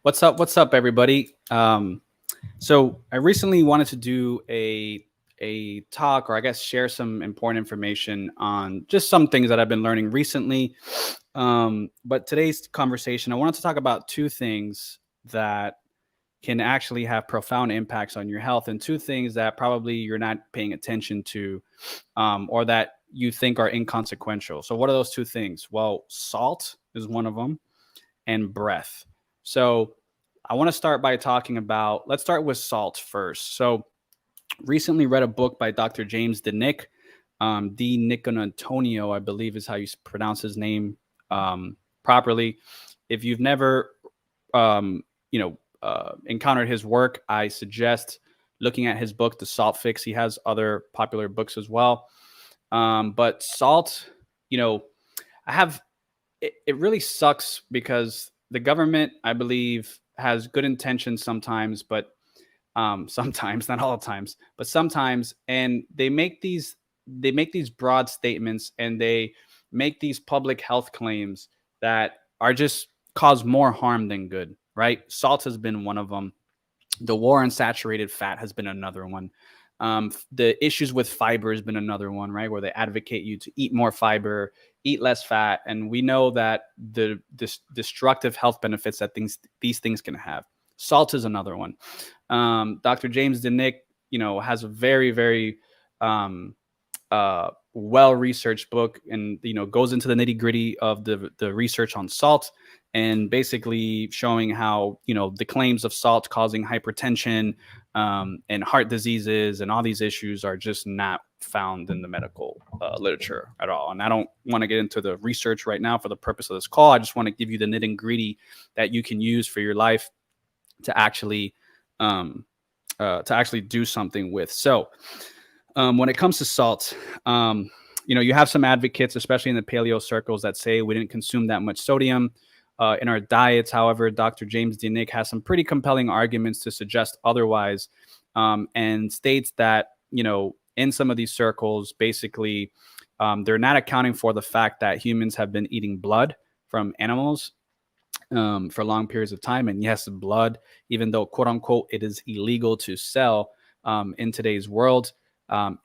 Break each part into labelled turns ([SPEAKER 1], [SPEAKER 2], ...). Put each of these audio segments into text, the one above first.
[SPEAKER 1] What's up? What's up, everybody? So I recently wanted to do a talk, or I guess share some important information on just some things that I've been learning recently. But today's conversation, I wanted to talk about two things that can actually have profound impacts on your health, and two things that probably you're not paying attention to, or that you think are inconsequential. So, what are those two things? Well, salt is one of them, and breath. So I want to start by talking about, let's start with salt first. So recently read a book by Dr. James DeNick, D. Nicolantonio, I believe is how you pronounce his name properly. If you've never, um, encountered his work, I suggest looking at his book, The Salt Fix. He has other popular books as well. But salt, you know, I have it really sucks because the government, I believe, has good intentions sometimes, but sometimes, not all the times, but sometimes, and they make these broad statements, and they make these public health claims that are just cause more harm than good. Right? Salt has been one of them. The war on saturated fat has been another one. The issues with fiber has been another one, right? Where they advocate you to eat more fiber, eat less fat, and we know that the destructive health benefits that these things can have. Salt is another one. Dr. James DeNick, has a very, very um, well researched book, and goes into the nitty gritty of the research on salt, and basically showing how the claims of salt causing hypertension and heart diseases and all these issues are just not found in the medical literature at all. And I don't want to get into the research right now for the purpose of this call. I just want to give you the nitty gritty that you can use for your life to actually do something with. So when it comes to salt, you have some advocates, especially in the paleo circles, that say we didn't consume that much sodium in our diets. However, Dr. James DeNick has some pretty compelling arguments to suggest otherwise, and states that, in some of these circles, basically, they're not accounting for the fact that humans have been eating blood from animals for long periods of time. And yes, blood, even though quote unquote it is illegal to sell in today's world,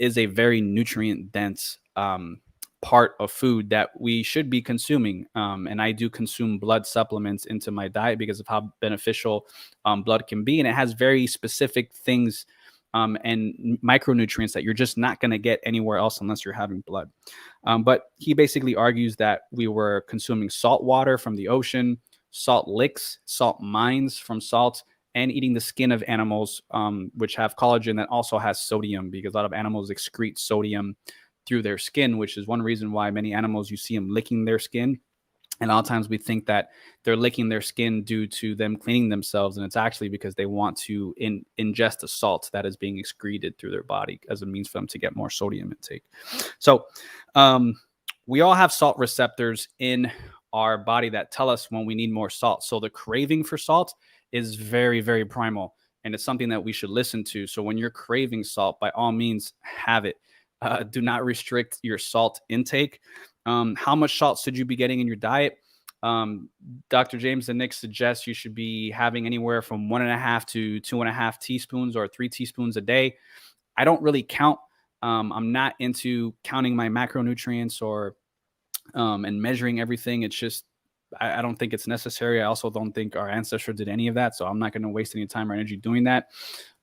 [SPEAKER 1] is a very nutrient dense part of food that we should be consuming. And I do consume blood supplements into my diet because of how beneficial blood can be. And it has very specific things and micronutrients that you're just not going to get anywhere else unless you're having blood. But he basically argues that we were consuming salt water from the ocean, salt licks, salt mines from salt, and eating the skin of animals, which have collagen that also has sodium, because a lot of animals excrete sodium through their skin, which is one reason why many animals, you see them licking their skin. And a lot of times we think that they're licking their skin due to them cleaning themselves. And it's actually because they want to ingest the salt that is being excreted through their body as a means for them to get more sodium intake. So we all have salt receptors in our body that tell us when we need more salt. So the craving for salt is very, very primal. And it's something that we should listen to. So when you're craving salt, by all means, have it. Do not restrict your salt intake. How much salt should you be getting in your diet? Dr. James DeNick suggests you should be having anywhere from 1.5 to 2.5 teaspoons or 3 teaspoons a day. I don't really count. I'm not into counting my macronutrients or and measuring everything. It's just, I don't think it's necessary. I also don't think our ancestors did any of that. So I'm not going to waste any time or energy doing that.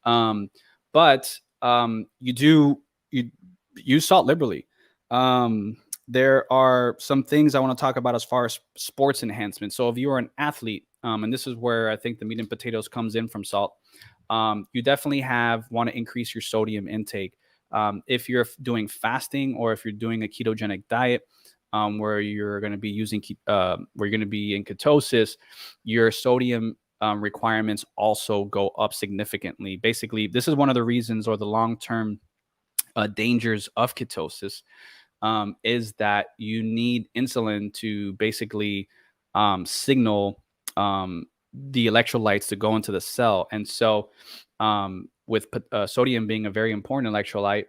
[SPEAKER 1] But you use salt liberally. There are some things I want to talk about as far as sports enhancement. So if you are an athlete, and this is where I think the meat and potatoes comes in from salt, you definitely want to increase your sodium intake. If you're doing fasting, or if you're doing a ketogenic diet, where you're going to be where you're going to be in ketosis, your sodium requirements also go up significantly. Basically, this is one of the reasons, or the long-term dangers of ketosis, is that you need insulin to basically signal the electrolytes to go into the cell. And so with sodium being a very important electrolyte,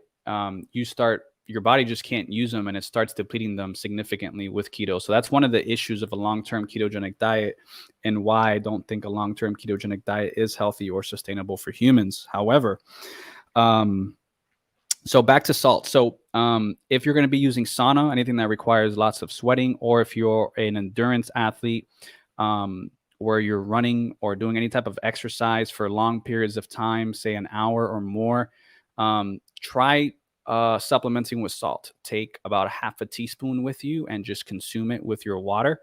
[SPEAKER 1] you start your body just can't use them, and it starts depleting them significantly with keto. So that's one of the issues of a long-term ketogenic diet, and why I don't think a long-term ketogenic diet is healthy or sustainable for humans. However, so back to salt. So if you're going to be using sauna, anything that requires lots of sweating, or if you're an endurance athlete, where you're running or doing any type of exercise for long periods of time, say an hour or more, try supplementing with salt. Take about a half a teaspoon with you and just consume it with your water.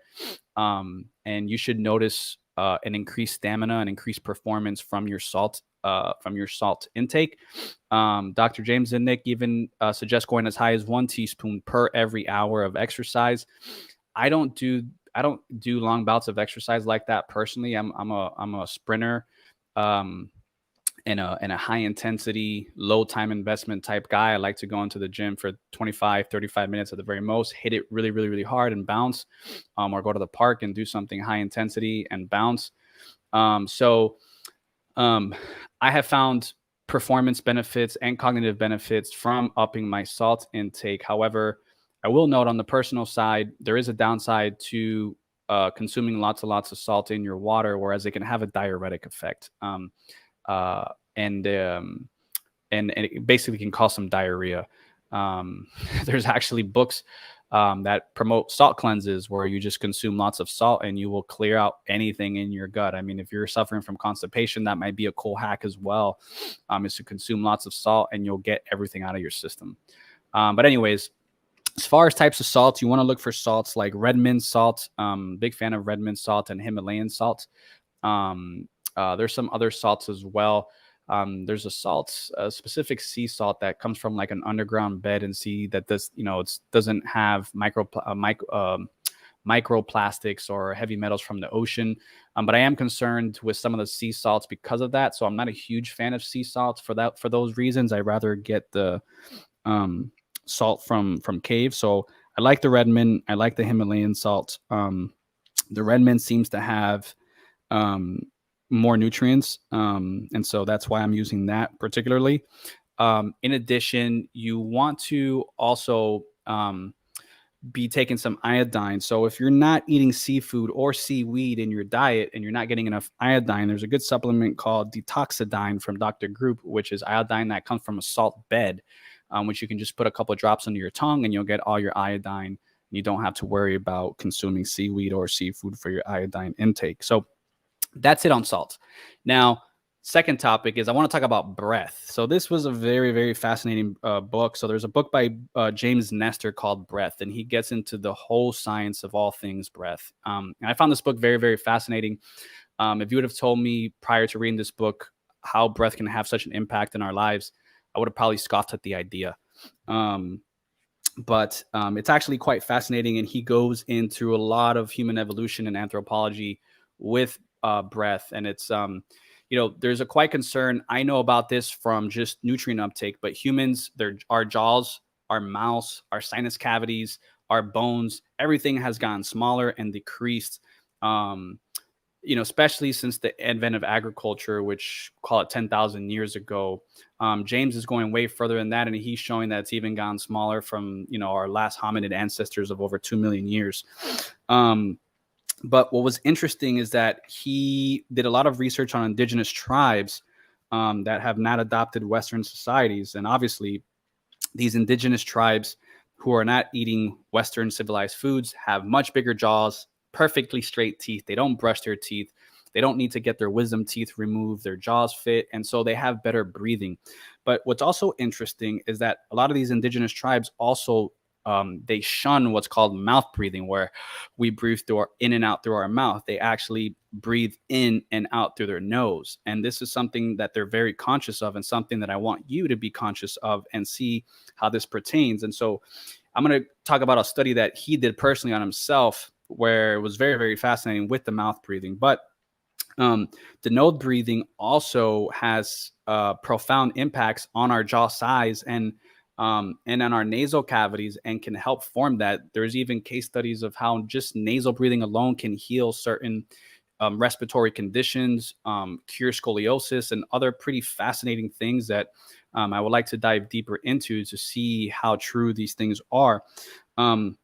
[SPEAKER 1] And you should notice an increased stamina and increased performance from your salt intake. Dr. James Zinnick even suggests going as high as 1 teaspoon per every hour of exercise. I don't do long bouts of exercise like that personally. I'm a sprinter, and a high intensity, low time investment type guy. I like to go into the gym for 25, 35 minutes at the very most, hit it really, really, really hard and bounce, or go to the park and do something high intensity and bounce. I have found performance benefits and cognitive benefits from upping my salt intake. However, I will note on the personal side, there is a downside to consuming lots of salt in your water, whereas it can have a diuretic effect. And it basically can cause some diarrhea. There's actually books that promote salt cleanses where you just consume lots of salt and you will clear out anything in your gut. I mean, if you're suffering from constipation, that might be a cool hack as well, is to consume lots of salt and you'll get everything out of your system. But anyways, as far as types of salts, you want to look for salts like Redmond salt. Big fan of Redmond salt and Himalayan salt. There's some other salts as well. There's a specific sea salt that comes from like an underground bed and sea that doesn't have microplastics or heavy metals from the ocean. But I am concerned with some of the sea salts because of that. So I'm not a huge fan of sea salts for those reasons. I'd rather get the salt from caves. So I like the Redmond. I like the Himalayan salt. The Redmond seems to have more nutrients. And so that's why I'm using that particularly. In addition, you want to also be taking some iodine. So if you're not eating seafood or seaweed in your diet and you're not getting enough iodine, there's a good supplement called Detoxidine from Dr. Group, which is iodine that comes from a salt bed, which you can just put a couple of drops under your tongue and you'll get all your iodine. You don't have to worry about consuming seaweed or seafood for your iodine intake. So that's it on salt. Now, second topic is I want to talk about breath. So this was a very, very fascinating book. So there's a book by James Nestor called Breath, and he gets into the whole science of all things breath. And I found this book very, very fascinating. If you would have told me prior to reading this book how breath can have such an impact in our lives, I would have probably scoffed at the idea. But it's actually quite fascinating, and he goes into a lot of human evolution and anthropology with breath. And it's there's a quite concern. I know about this from just nutrient uptake, but humans, our jaws, our mouths, our sinus cavities, our bones, everything has gotten smaller and decreased. Especially since the advent of agriculture, which call it 10,000 years ago. James is going way further than that, and he's showing that it's even gotten smaller from our last hominid ancestors of over 2 million years. But what was interesting is that he did a lot of research on indigenous tribes that have not adopted Western societies. And obviously, these indigenous tribes who are not eating Western civilized foods have much bigger jaws, perfectly straight teeth. They don't brush their teeth. They don't need to get their wisdom teeth removed. Their jaws fit. And so they have better breathing. But what's also interesting is that a lot of these indigenous tribes also they shun what's called mouth breathing, where we breathe in and out through our mouth. They actually breathe in and out through their nose. And this is something that they're very conscious of, and something that I want you to be conscious of and see how this pertains. And so I'm going to talk about a study that he did personally on himself, where it was very, very fascinating with the mouth breathing. But the nose breathing also has profound impacts on our jaw size and on our nasal cavities, and can help form that. There's even case studies of how just nasal breathing alone can heal certain respiratory conditions, cure scoliosis, and other pretty fascinating things that I would like to dive deeper into to see how true these things are. Um,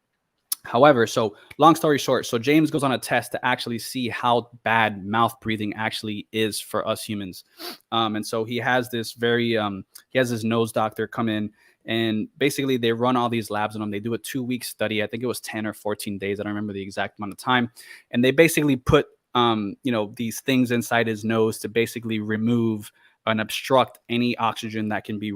[SPEAKER 1] However, so long story short, so James goes on a test to actually see how bad mouth breathing actually is for us humans. And so he has this he has his nose doctor come in, and basically they run all these labs on him. They do a 2 week study. I think it was 10 or 14 days. I don't remember the exact amount of time. And they basically put, these things inside his nose to basically remove and obstruct any oxygen that can be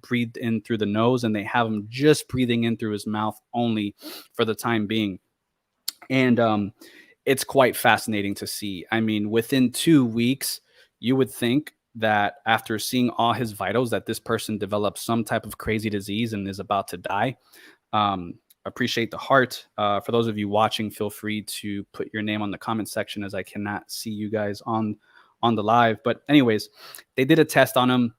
[SPEAKER 1] breathed in through the nose. And they have him just breathing in through his mouth only for the time being. And it's quite fascinating to see. I mean, within 2 weeks, you would think that after seeing all his vitals, that this person developed some type of crazy disease and is about to die. Um, Appreciate the heart. For those of you watching, feel free to put your name on the comment section, as I cannot see you guys on the live. But anyways, they did a test on him.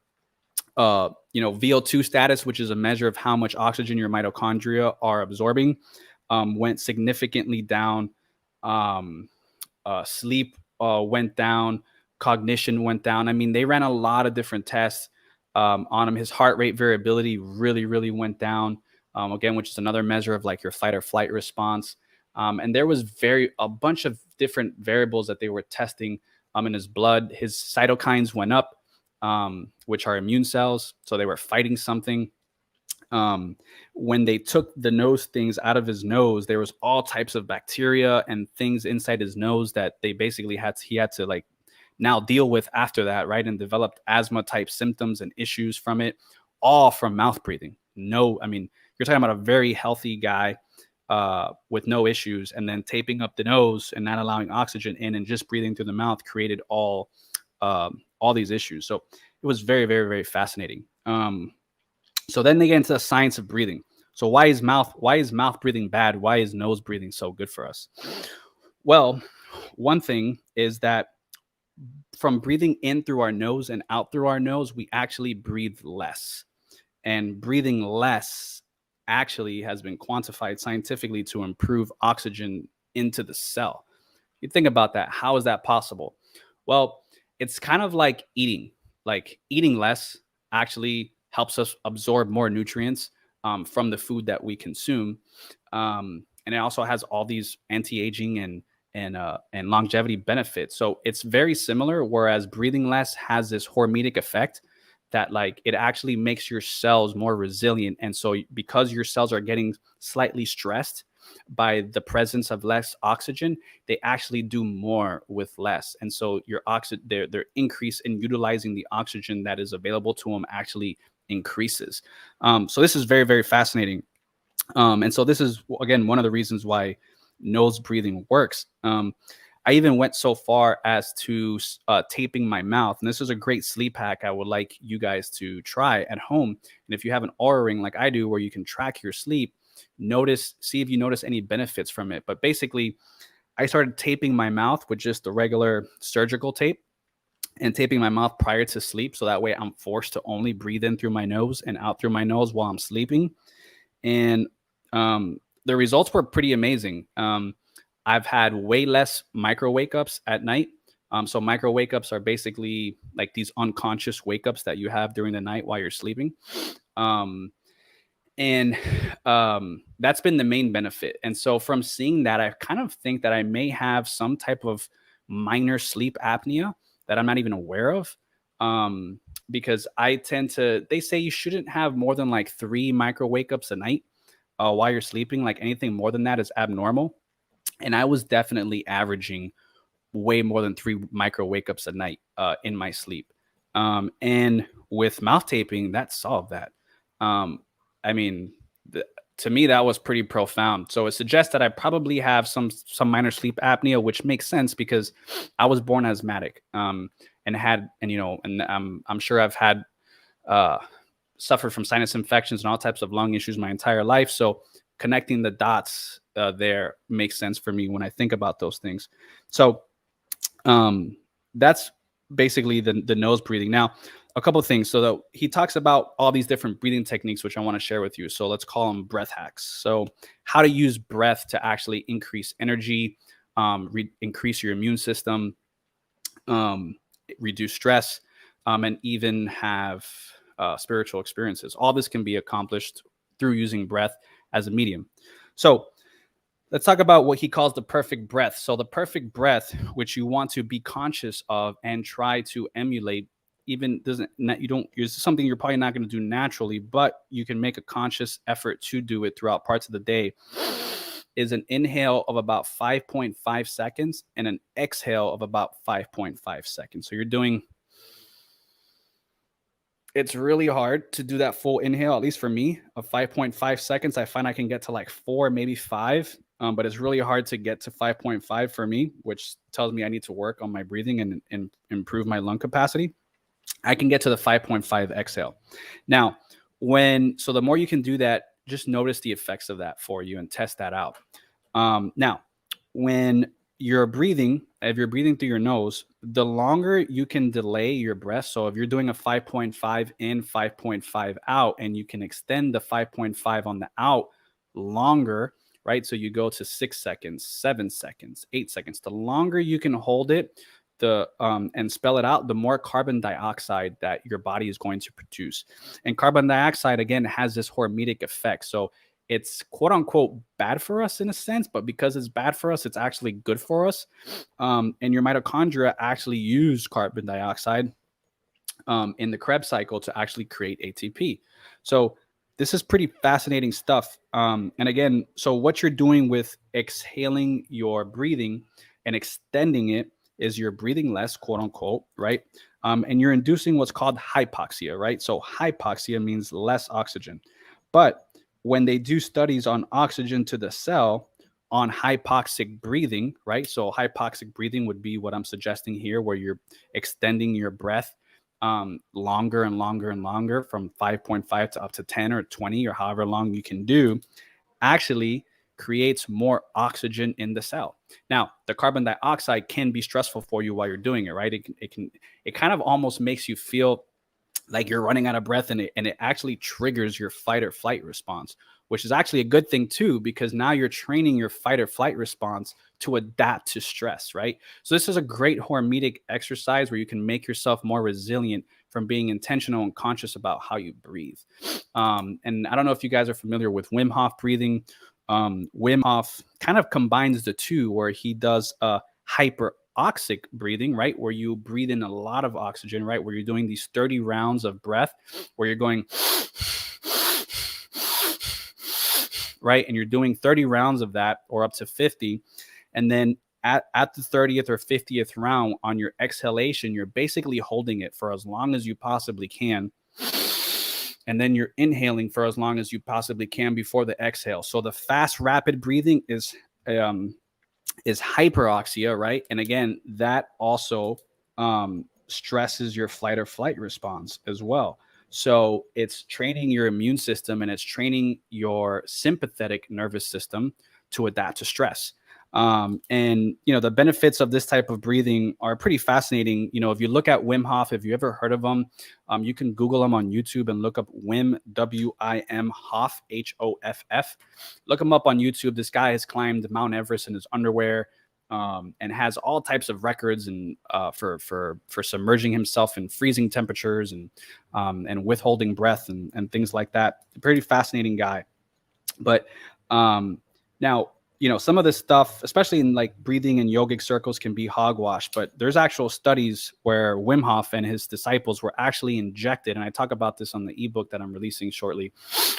[SPEAKER 1] VO2 status, which is a measure of how much oxygen your mitochondria are absorbing, went significantly down. Sleep went down. Cognition went down. I mean, they ran a lot of different tests on him. His heart rate variability really, really went down. Again, which is another measure of like your fight or flight response. And there was a bunch of different variables that they were testing in his blood. His cytokines went up, which are immune cells. So they were fighting something. When they took the nose things out of his nose, there was all types of bacteria and things inside his nose that he had to like now deal with after that, right? And developed asthma type symptoms and issues from it, all from mouth breathing. No, I mean, you're talking about a very healthy guy with no issues, and then taping up the nose and not allowing oxygen in and just breathing through the mouth created all these issues. So it was very, very, very fascinating. So then they get into the science of breathing. So why is mouth breathing bad? Why is nose breathing so good for us? Well, one thing is that from breathing in through our nose and out through our nose, we actually breathe less. And breathing less actually has been quantified scientifically to improve oxygen into the cell. You think about that. How is that possible? Well, it's kind of like eating. Like eating less actually helps us absorb more nutrients from the food that we consume, and it also has all these anti-aging and longevity benefits. So it's very similar. Whereas breathing less has this hormetic effect that like it actually makes your cells more resilient, and so because your cells are getting slightly stressed by the presence of less oxygen, they actually do more with less. And so their increase in utilizing the oxygen that is available to them actually increases. So this is very, very fascinating. And so this is, again, one of the reasons why nose breathing works. I even went so far as to taping my mouth. And this is a great sleep hack I would like you guys to try at home. And if you have an Oura Ring like I do, where you can track your sleep, see if you notice any benefits from it. But basically, I started taping my mouth with just the regular surgical tape and taping my mouth prior to sleep. So that way I'm forced to only breathe in through my nose and out through my nose while I'm sleeping. And the results were pretty amazing. I've had way less micro wake ups at night. So micro wake ups are basically like these unconscious wake ups that you have during the night while you're sleeping. And that's been the main benefit. And so from seeing that, I kind of think that I may have some type of minor sleep apnea that I'm not even aware of. Because they say you shouldn't have more than like 3 micro wake ups a night while you're sleeping. Like anything more than that is abnormal. And I was definitely averaging way more than 3 micro wake ups a night in my sleep. And with mouth taping, that solved that. I mean, to me, that was pretty profound. So it suggests that I probably have some minor sleep apnea, which makes sense because I was born asthmatic, and I'm sure I've had suffered from sinus infections and all types of lung issues my entire life. So connecting the dots there makes sense for me when I think about those things. So that's basically the nose breathing. Now, a couple of things. So he talks about all these different breathing techniques, which I want to share with you. So let's call them breath hacks. So how to use breath to actually increase energy, increase your immune system, reduce stress, and even have spiritual experiences. All this can be accomplished through using breath as a medium. So let's talk about what he calls the perfect breath. So the perfect breath, which you want to be conscious of and try to emulate, even doesn't you don't use something you're probably not going to do naturally, but you can make a conscious effort to do it throughout parts of the day, is an inhale of about 5.5 seconds and an exhale of about 5.5 seconds. So you're doing, it's really hard to do that full inhale, at least for me, of 5.5 seconds. I find I can get to like 4, maybe 5, but it's really hard to get to 5.5 for me, which tells me I need to work on my breathing and improve my lung capacity. I can get to the 5.5 exhale. Now, so the more you can do that, just notice the effects of that for you and test that out. Now, when you're breathing, if you're breathing through your nose, the longer you can delay your breath. So if you're doing a 5.5 in, 5.5 out, and you can extend the 5.5 on the out longer, right? So you go to 6 seconds, 7 seconds, 8 seconds. The longer you can hold it, and spell it out, the more carbon dioxide that your body is going to produce. And carbon dioxide, again, has this hormetic effect. So it's quote unquote bad for us in a sense, but because it's bad for us, it's actually good for us. And your mitochondria actually use carbon dioxide in the Krebs cycle to actually create ATP. So this is pretty fascinating stuff. And again, so what you're doing with exhaling your breathing and extending it is you're breathing less, quote unquote, right? And you're inducing what's called hypoxia, right? So hypoxia means less oxygen. But when they do studies on oxygen to the cell on hypoxic breathing, right? So hypoxic breathing would be what I'm suggesting here, where you're extending your breath longer and longer and longer, from 5.5 to up to 10 or 20 or however long you can do, actually creates more oxygen in the cell. Now, the carbon dioxide can be stressful for you while you're doing it, right? It kind of almost makes you feel like you're running out of breath, and it actually triggers your fight or flight response, which is actually a good thing too, because now you're training your fight or flight response to adapt to stress, right? So this is a great hormetic exercise where you can make yourself more resilient from being intentional and conscious about how you breathe. And I don't know if you guys are familiar with Wim Hof breathing. Wim Hof kind of combines the two, where he does a hyperoxic breathing, right? Where you breathe in a lot of oxygen, right? Where you're doing these 30 rounds of breath, where you're going, right? And you're doing 30 rounds of that, or up to 50. And then at the 30th or 50th round, on your exhalation, you're basically holding it for as long as you possibly can. And then you're inhaling for as long as you possibly can before the exhale. So the fast, rapid breathing is hyperoxia, right? And again, that also stresses your fight or flight response as well. So it's training your immune system and it's training your sympathetic nervous system to adapt to stress. And the benefits of this type of breathing are pretty fascinating. If you look at Wim Hof, if you ever heard of him, you can Google him on YouTube and look up Wim, W-I-M, Hof, H-O-F-F. Look him up on YouTube. This guy has climbed Mount Everest in his underwear, and has all types of records and for submerging himself in freezing temperatures and withholding breath and things like that. Pretty fascinating guy. But now, some of this stuff, especially in like breathing and yogic circles, can be hogwash, but there's actual studies where Wim Hof and his disciples were actually injected. And I talk about this on the ebook that I'm releasing shortly,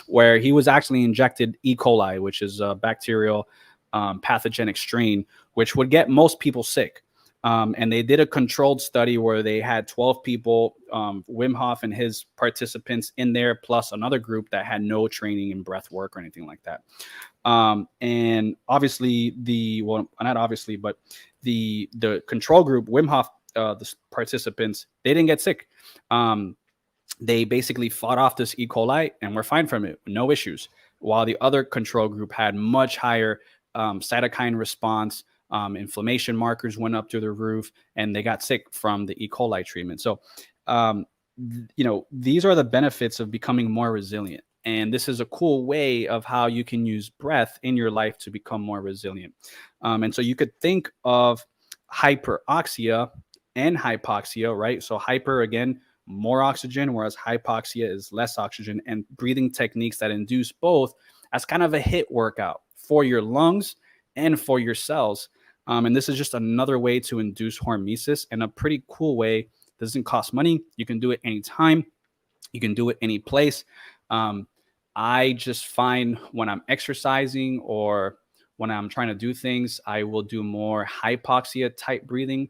[SPEAKER 1] where he was actually injected E. coli, which is a bacterial pathogenic strain, which would get most people sick. And they did a controlled study where they had 12 people, Wim Hof and his participants in there, plus another group that had no training in breath work or anything like that. And obviously not obviously, but the control group, Wim Hof, the participants, they didn't get sick. They basically fought off this E. coli and were fine from it, no issues. While the other control group had much higher cytokine response, inflammation markers went up through the roof, and they got sick from the E. coli treatment. So, these are the benefits of becoming more resilient. And this is a cool way of how you can use breath in your life to become more resilient. And so you could think of hyperoxia and hypoxia, right? So hyper, again, more oxygen, whereas hypoxia is less oxygen, and breathing techniques that induce both as kind of a HIIT workout for your lungs and for your cells. And this is just another way to induce hormesis, and a pretty cool way. Doesn't cost money. You can do it anytime. You can do it any place. I just find when I'm exercising or when I'm trying to do things, I will do more hypoxia type breathing,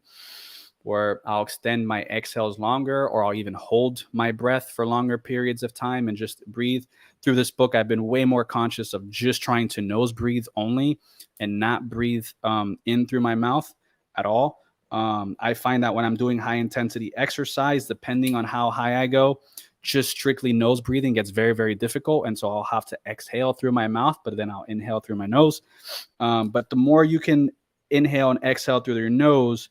[SPEAKER 1] where I'll extend my exhales longer, or I'll even hold my breath for longer periods of time and just breathe. Through this book, I've been way more conscious of just trying to nose breathe only and not breathe in through my mouth at all. I find that when I'm doing high intensity exercise, depending on how high I go, just strictly nose breathing gets very, very difficult. And so I'll have to exhale through my mouth, but then I'll inhale through my nose. But the more you can inhale and exhale through your nose,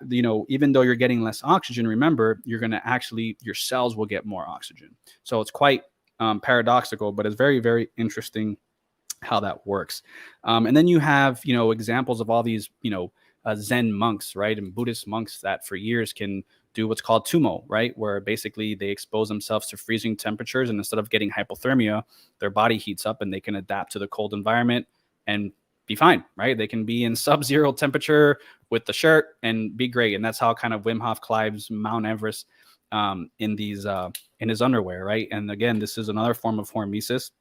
[SPEAKER 1] even though you're getting less oxygen, remember, you're going to actually, your cells will get more oxygen. So it's quite paradoxical, but it's very, very interesting how that works. And then you have, examples of all these, Zen monks, right? And Buddhist monks that for years can do what's called tumo, right? Where basically they expose themselves to freezing temperatures, and instead of getting hypothermia, their body heats up and they can adapt to the cold environment and be fine, right? They can be in sub-zero temperature with the shirt and be great. And that's how kind of Wim Hof climbs Mount Everest in his underwear, right? And again, this is another form of hormesis.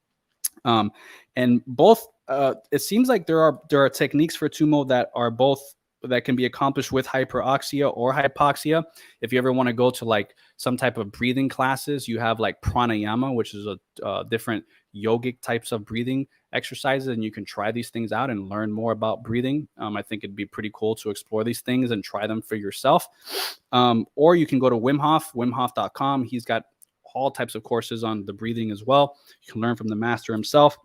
[SPEAKER 1] And both, it seems like there are techniques for tumo that can be accomplished with hyperoxia or hypoxia. If you ever want to go to like some type of breathing classes, you have like pranayama, which is a different yogic types of breathing exercises, and you can try these things out and learn more about breathing. I think it'd be pretty cool to explore these things and try them for yourself. Or you can go to Wim Hof, wimhof.com. He's got all types of courses on the breathing as well. You can learn from the master himself.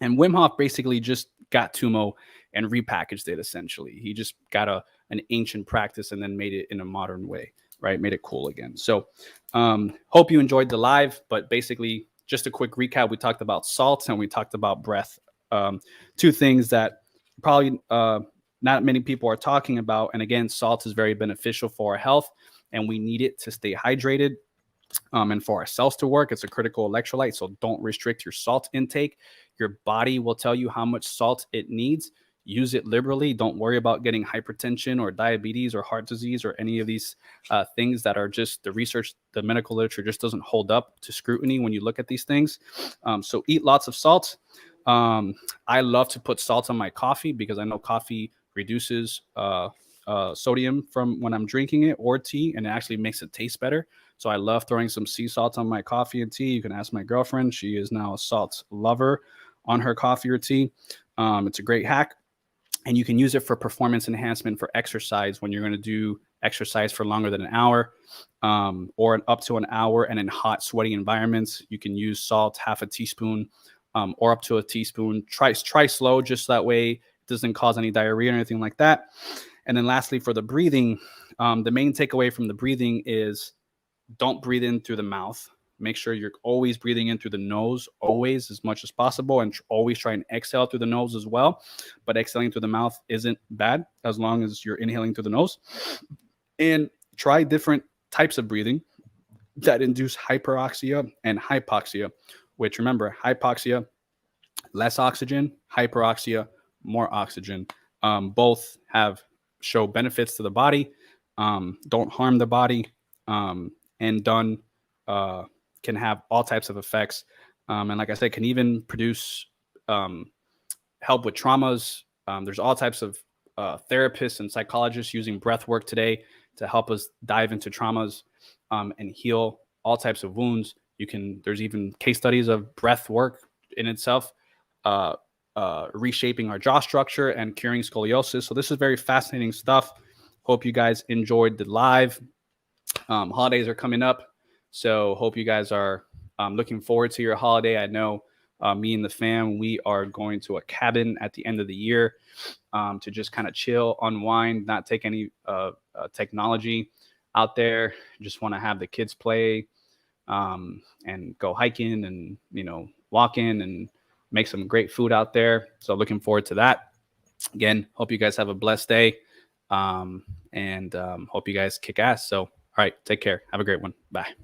[SPEAKER 1] And Wim Hof basically just got tumo and repackaged it. Essentially, he just got an ancient practice and then made it in a modern way, right? Made it cool again. So hope you enjoyed the live, but basically just a quick recap. We talked about salt and we talked about breath. Two things that probably not many people are talking about. And again, salt is very beneficial for our health, and we need it to stay hydrated. And for our cells to work, it's a critical electrolyte. So don't restrict your salt intake. Your body will tell you how much salt it needs. Use it liberally. Don't worry about getting hypertension or diabetes or heart disease or any of these things that are just the research, the medical literature just doesn't hold up to scrutiny when you look at these things. So eat lots of salt. I love to put salt on my coffee because I know coffee reduces sodium from when I'm drinking it, or tea, and it actually makes it taste better. So I love throwing some sea salt on my coffee and tea. You can ask my girlfriend. She is now a salt lover on her coffee or tea. It's a great hack. And you can use it for performance enhancement for exercise when you're going to do exercise for longer than an hour or up to an hour. And in hot, sweaty environments, you can use salt, half a teaspoon or up to a teaspoon. Try slow, just that way it doesn't cause any diarrhea or anything like that. And then lastly, for the breathing, the main takeaway from the breathing is don't breathe in through the mouth. Make sure you're always breathing in through the nose, always, as much as possible, and always try and exhale through the nose as well. But exhaling through the mouth isn't bad as long as you're inhaling through the nose. And try different types of breathing that induce hyperoxia and hypoxia, which, remember, hypoxia, less oxygen, hyperoxia, more oxygen. Both show benefits to the body, don't harm the body, and done can have all types of effects. And like I said, can even produce help with traumas. There's all types of therapists and psychologists using breath work today to help us dive into traumas and heal all types of wounds. There's even case studies of breath work in itself, reshaping our jaw structure and curing scoliosis. So this is very fascinating stuff. Hope you guys enjoyed the live. Holidays are coming up, so hope you guys are looking forward to your holiday. I know me and the fam, we are going to a cabin at the end of the year to just kind of chill, unwind, not take any technology out there. Just want to have the kids play and go hiking and, walking and make some great food out there. So looking forward to that. Again, hope you guys have a blessed day and hope you guys kick ass. So All right. Take care. Have a great one. Bye.